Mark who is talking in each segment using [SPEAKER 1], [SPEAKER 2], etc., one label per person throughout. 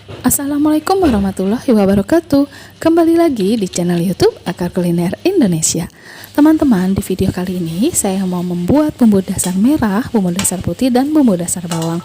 [SPEAKER 1] Assalamualaikum warahmatullahi wabarakatuh. Kembali lagi di channel YouTube Akar Kuliner Indonesia. Teman-teman, di video kali ini saya mau membuat bumbu dasar merah, bumbu dasar putih, dan bumbu dasar bawang.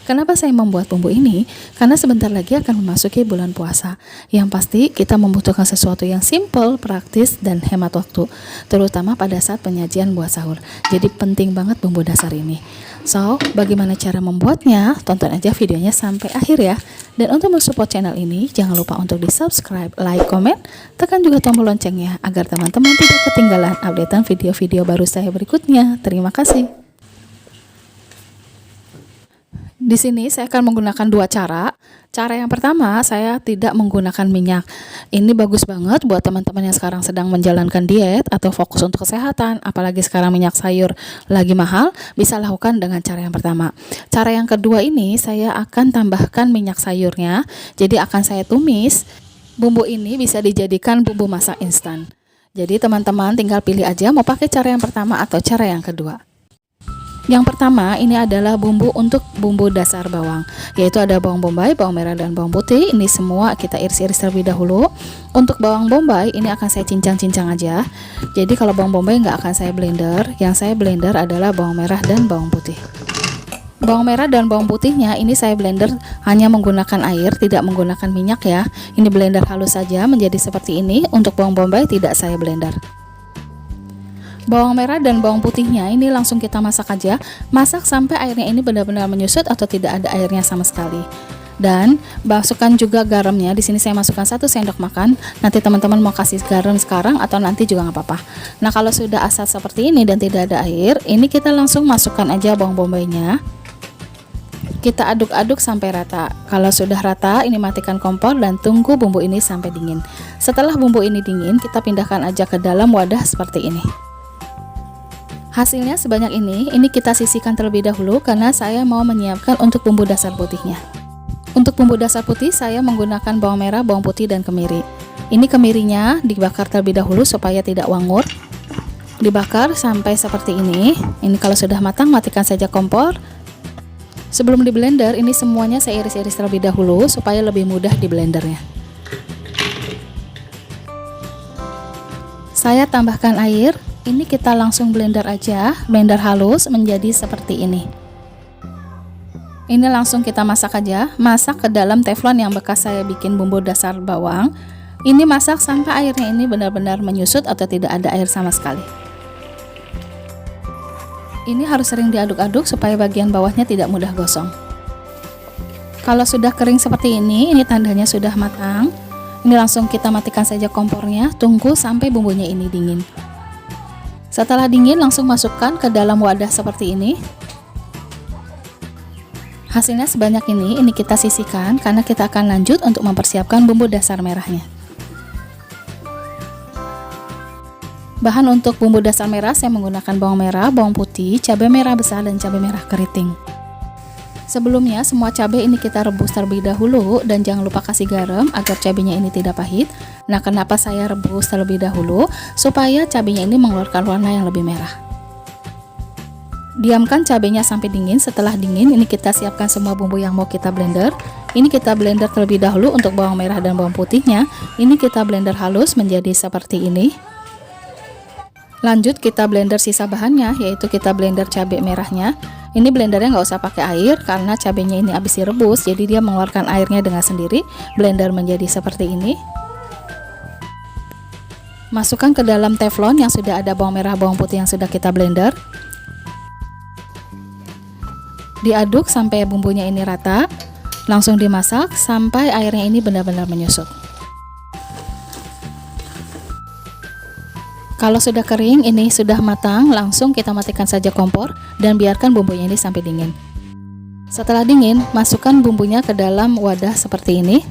[SPEAKER 1] Kenapa saya membuat bumbu ini? Karena sebentar lagi akan memasuki bulan puasa. Yang pasti kita membutuhkan sesuatu yang simple, praktis, dan hemat waktu, terutama pada saat penyajian buat sahur. Jadi penting banget bumbu dasar ini. So, bagaimana cara membuatnya? Tonton aja videonya sampai akhir ya. Dan untuk mensupport channel ini, jangan lupa untuk di subscribe, like, komen, tekan juga tombol loncengnya agar teman-teman tidak ketinggalan updatean video-video baru saya berikutnya. Terima kasih. Di sini saya akan menggunakan dua cara. Cara yang pertama, saya tidak menggunakan minyak. Ini bagus banget buat teman-teman yang sekarang sedang menjalankan diet atau fokus untuk kesehatan. Apalagi sekarang minyak sayur lagi mahal, bisa lakukan dengan cara yang pertama. Cara yang kedua ini, saya akan tambahkan minyak sayurnya. Jadi akan saya tumis. Bumbu ini bisa dijadikan bumbu masak instan. Jadi teman-teman tinggal pilih aja mau pakai cara yang pertama atau cara yang kedua. Yang pertama ini adalah bumbu untuk bumbu dasar bawang, yaitu ada bawang bombay, bawang merah, dan bawang putih. Ini semua kita iris-iris terlebih dahulu. Untuk bawang bombay ini akan saya cincang-cincang aja. Jadi kalau bawang bombay nggak akan saya blender. Yang saya blender adalah bawang merah dan bawang putih. Bawang merah dan bawang putihnya ini saya blender hanya menggunakan air, tidak menggunakan minyak ya. Ini blender halus saja menjadi seperti ini. Untuk bawang bombay tidak saya blender. Bawang merah dan bawang putihnya ini langsung kita masak aja. Masak sampai airnya ini benar-benar menyusut atau tidak ada airnya sama sekali. Dan masukkan juga garamnya. Di sini saya masukkan 1 sendok makan. Nanti teman-teman mau kasih garam sekarang atau nanti juga nggak apa-apa. Nah, kalau sudah asat seperti ini dan tidak ada air, ini kita langsung masukkan aja bawang bombaynya. Kita aduk-aduk sampai rata. Kalau sudah rata, ini matikan kompor dan tunggu bumbu ini sampai dingin. Setelah bumbu ini dingin, kita pindahkan aja ke dalam wadah seperti ini. Hasilnya sebanyak ini kita sisihkan terlebih dahulu karena saya mau menyiapkan untuk bumbu dasar putihnya. Untuk bumbu dasar putih saya menggunakan bawang merah, bawang putih, dan kemiri. Ini kemirinya dibakar terlebih dahulu supaya tidak wangur. Dibakar sampai seperti ini. Ini kalau sudah matang matikan saja kompor. Sebelum di blender ini semuanya saya iris-iris terlebih dahulu supaya lebih mudah di blendernya. Saya tambahkan air. Ini kita langsung blender aja, blender halus menjadi seperti ini. Ini langsung kita masak aja, masak ke dalam teflon yang bekas saya bikin bumbu dasar bawang. Ini masak sampai airnya ini benar-benar menyusut atau tidak ada air sama sekali. Ini harus sering diaduk-aduk supaya bagian bawahnya tidak mudah gosong. Kalau sudah kering seperti ini tandanya sudah matang. Ini langsung kita matikan saja kompornya, tunggu sampai bumbunya ini dingin. Setelah dingin langsung masukkan ke dalam wadah seperti ini. Hasilnya sebanyak ini kita sisihkan karena kita akan lanjut untuk mempersiapkan bumbu dasar merahnya. Bahan untuk bumbu dasar merah saya menggunakan bawang merah, bawang putih, cabai merah besar, dan cabai merah keriting. Sebelumnya semua cabai ini kita rebus terlebih dahulu dan jangan lupa kasih garam agar cabainya ini tidak pahit. Nah, kenapa saya rebus terlebih dahulu? Supaya cabainya ini mengeluarkan warna yang lebih merah. Diamkan cabainya sampai dingin. Setelah dingin ini kita siapkan semua bumbu yang mau kita blender. Ini kita blender terlebih dahulu untuk bawang merah dan bawang putihnya. Ini kita blender halus menjadi seperti ini. Lanjut kita blender sisa bahannya, yaitu kita blender cabai merahnya. Ini blendernya nggak usah pakai air karena cabainya ini habis direbus, jadi dia mengeluarkan airnya dengan sendiri. Blender menjadi seperti ini. Masukkan ke dalam teflon yang sudah ada bawang merah, bawang putih yang sudah kita blender. Diaduk sampai bumbunya ini rata. Langsung dimasak sampai airnya ini benar-benar menyusut. Kalau sudah kering, ini sudah matang, langsung kita matikan saja kompor dan biarkan bumbunya ini sampai dingin. Setelah dingin, masukkan bumbunya ke dalam wadah seperti ini.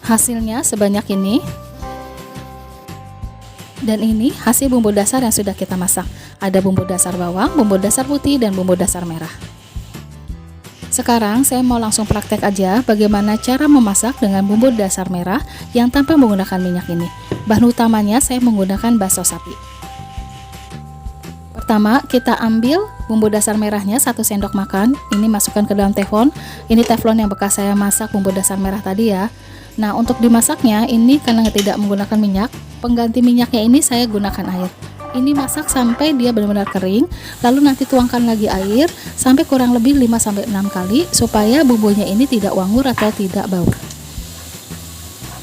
[SPEAKER 1] Hasilnya sebanyak ini. Dan ini hasil bumbu dasar yang sudah kita masak. Ada bumbu dasar bawang, bumbu dasar putih, dan bumbu dasar merah. Sekarang saya mau langsung praktek aja bagaimana cara memasak dengan bumbu dasar merah yang tanpa menggunakan minyak ini. Bahan utamanya saya menggunakan bakso sapi. Pertama, kita ambil bumbu dasar merahnya 1 sendok makan. Ini masukkan ke dalam teflon. Ini teflon yang bekas saya masak bumbu dasar merah tadi ya. Nah, untuk dimasaknya ini karena tidak menggunakan minyak, pengganti minyaknya ini saya gunakan air. Ini masak sampai dia benar-benar kering, lalu nanti tuangkan lagi air sampai kurang lebih 5-6 kali supaya bumbunya ini tidak wangur atau tidak bau.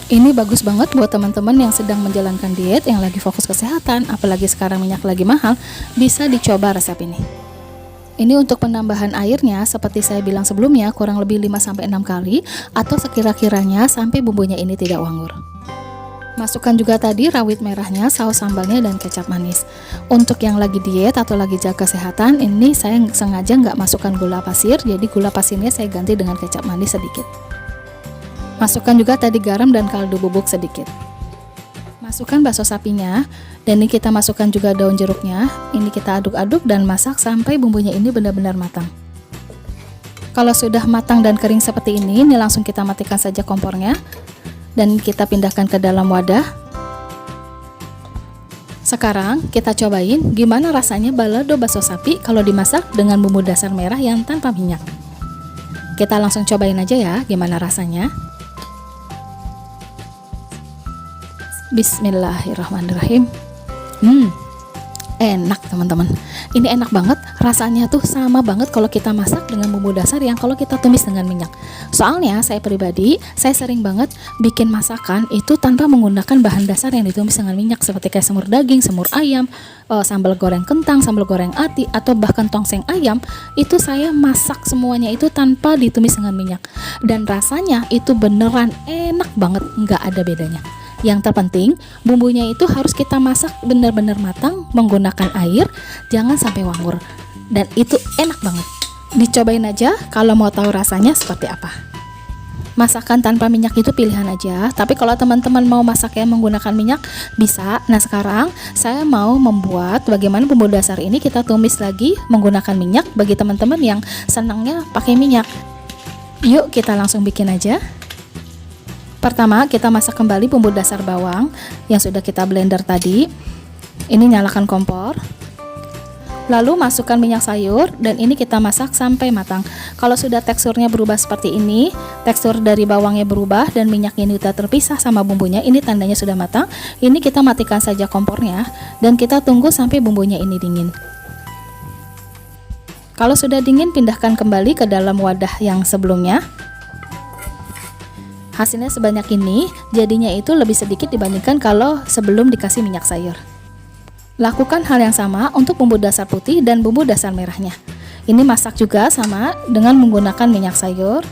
[SPEAKER 1] Ini bagus banget buat teman-teman yang sedang menjalankan diet, yang lagi fokus kesehatan, apalagi sekarang minyak lagi mahal, bisa dicoba resep ini. Ini untuk penambahan airnya, seperti saya bilang sebelumnya, kurang lebih 5-6 kali, atau sekira-kiranya sampai bumbunya ini tidak wangur. Masukkan juga tadi rawit merahnya, saus sambalnya, dan kecap manis. Untuk yang lagi diet atau lagi jaga kesehatan, ini saya sengaja nggak masukkan gula pasir, jadi gula pasirnya saya ganti dengan kecap manis sedikit. Masukkan juga tadi garam dan kaldu bubuk sedikit. Masukkan bakso sapinya, dan ini kita masukkan juga daun jeruknya. Ini kita aduk-aduk dan masak sampai bumbunya ini benar-benar matang. Kalau sudah matang dan kering seperti ini langsung kita matikan saja kompornya. Dan kita pindahkan ke dalam wadah. Sekarang kita cobain gimana rasanya balado bakso sapi kalau dimasak dengan bumbu dasar merah yang tanpa minyak. Kita langsung cobain aja ya gimana rasanya. Bismillahirrahmanirrahim. Enak teman-teman. Ini enak banget, rasanya tuh sama banget kalau kita masak dengan bumbu dasar yang kalau kita tumis dengan minyak. Soalnya saya pribadi, saya sering banget bikin masakan itu tanpa menggunakan bahan dasar yang ditumis dengan minyak, seperti kayak semur daging, semur ayam, sambal goreng kentang, sambal goreng ati, atau bahkan tongseng ayam. Itu saya masak semuanya itu tanpa ditumis dengan minyak, dan rasanya itu beneran enak banget, nggak ada bedanya. Yang terpenting, bumbunya itu harus kita masak benar-benar matang menggunakan air, jangan sampai wangur. Dan itu enak banget. Dicobain aja kalau mau tahu rasanya seperti apa. Masakan tanpa minyak itu pilihan aja, tapi kalau teman-teman mau masaknya menggunakan minyak, bisa. Nah, sekarang saya mau membuat bagaimana bumbu dasar ini kita tumis lagi menggunakan minyak bagi teman-teman yang senangnya pakai minyak. Yuk, kita langsung bikin aja. Pertama, kita masak kembali bumbu dasar bawang yang sudah kita blender tadi. Ini nyalakan kompor. Lalu masukkan minyak sayur dan ini kita masak sampai matang. Kalau sudah teksturnya berubah seperti ini, tekstur dari bawangnya berubah dan minyak ini sudah terpisah sama bumbunya, ini tandanya sudah matang. Ini kita matikan saja kompornya dan kita tunggu sampai bumbunya ini dingin. Kalau sudah dingin, pindahkan kembali ke dalam wadah yang sebelumnya. Hasilnya sebanyak ini, jadinya itu lebih sedikit dibandingkan kalau sebelum dikasih minyak sayur. Lakukan hal yang sama untuk bumbu dasar putih dan bumbu dasar merahnya. Ini masak juga sama dengan menggunakan minyak sayur.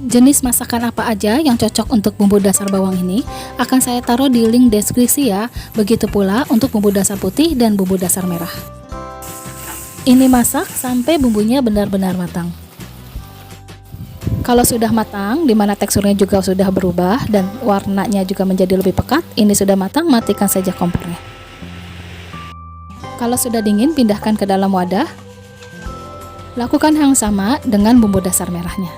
[SPEAKER 1] Jenis masakan apa aja yang cocok untuk bumbu dasar bawang ini akan saya taruh di link deskripsi ya. Begitu pula untuk bumbu dasar putih dan bumbu dasar merah. Ini masak sampai bumbunya benar-benar matang. Kalau sudah matang, dimana teksturnya juga sudah berubah dan warnanya juga menjadi lebih pekat, ini sudah matang, matikan saja kompornya. Kalau sudah dingin, pindahkan ke dalam wadah. Lakukan hal yang sama dengan bumbu dasar merahnya.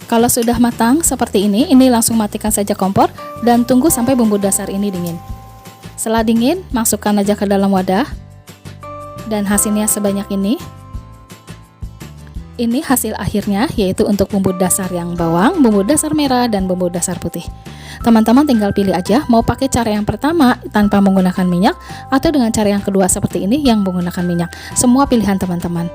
[SPEAKER 1] Kalau sudah matang seperti ini langsung matikan saja kompor dan tunggu sampai bumbu dasar ini dingin. Setelah dingin, masukkan aja ke dalam wadah. Dan hasilnya sebanyak ini. Ini hasil akhirnya, yaitu untuk bumbu dasar yang bawang, bumbu dasar merah, dan bumbu dasar putih. Teman-teman tinggal pilih aja mau pakai cara yang pertama tanpa menggunakan minyak atau dengan cara yang kedua seperti ini yang menggunakan minyak. Semua pilihan teman-teman.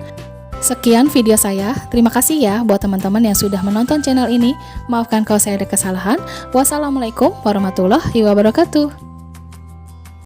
[SPEAKER 1] Sekian video saya, terima kasih ya buat teman-teman yang sudah menonton channel ini. Maafkan kalau saya ada kesalahan. Wassalamualaikum warahmatullahi wabarakatuh.